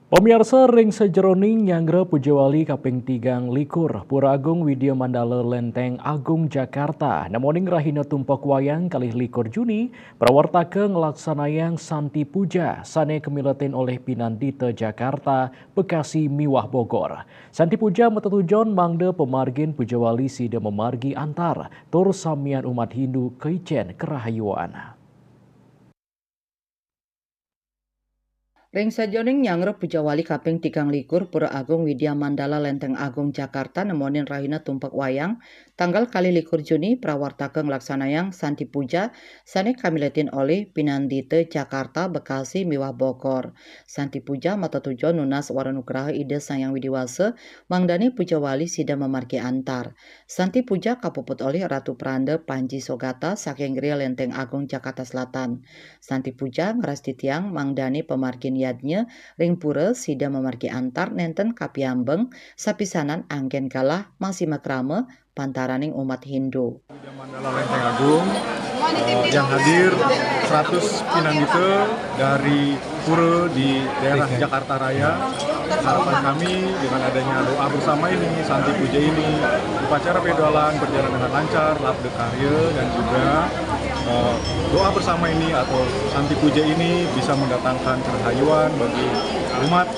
Pemirsa ring sejeroning nyangre Pujawali kaping 3 likur Pura Agung Widya Mandala Lenteng Agung Jakarta. Namoning rahina tumpak wayang kalih likur Juni prawartake ngelaksanayang Santi Puja sane kemilatin oleh Pinandita Jakarta, Bekasi Miwah Bogor. Santi Puja metetujon mangde pemargin Pujawali sida memargi antar tur samian umat Hindu keicen kerahayuan. Ring sajoning nyangre Pujawali kaping 3 likur Pura Agung Widya Mandala Lenteng Agung Jakarta nemonin rahina tumpak wayang tanggal kali likur Juni prawartake ngelaksanayang Santi Puja sane kamiletin oleh Pinandite Jakarta Bekasi Miwah Bogor. Santi Puja mata tujuan nunas waranugraha ide Sayang Widiwase mangdani Pujawali sida memargi antar. Santi Puja kapuput oleh Ratu Pranda Panji Sogata saking Gria Lenteng Agung Jakarta Selatan. Santi Puja ngerasti tiang mangdani pemargin yadnya ring pura sida memargi antar nenten kapiambeng sapisanan angken kalah masih makrame pantaraning umat Hindu. Widya Mandala Lenteng Agung yang hadir 100 pinandite dari pura di daerah Jakarta Raya. Harapan kami dengan adanya doa bersama ini, Santi Puja ini, upacara pedoalan berjalan dengan lancar, labde karya dan juga doa bersama ini atau Santi Puja ini bisa mendatangkan kerahayuan bagi umat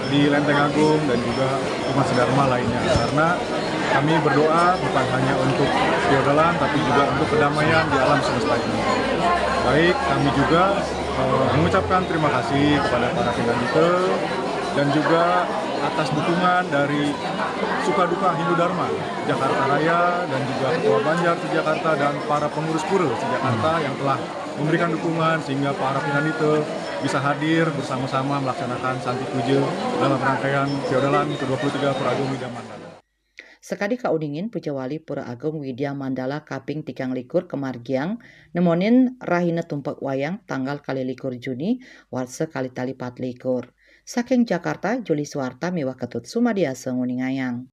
di Lenteng Agung dan juga umat sedharma lainnya, karena kami berdoa bukan hanya untuk feodalan tapi juga untuk kedamaian di alam semesta ini. Baik, kami juga mengucapkan terima kasih kepada para pinandite dan juga atas dukungan dari Sukaduka Hindu Dharma Jakarta Raya dan juga Ketua Banjar Jakarta dan para pengurus pura Jakarta yang telah memberikan dukungan sehingga para pinandite bisa hadir bersama-sama melaksanakan Santi Puja dalam rangkaian feodalan ke-23 Pura Agung Widya Mandala. Sekadi kaudingin Pujawali Pura Agung Widya Mandala kaping 3 likur kemargiang nemonin rahina tumpak wayang tanggal kali likur Juni warse kali tali 4 likur. Saking Jakarta, Juli Suwarta Miwah Ketut Sumadiasa Nguningayang.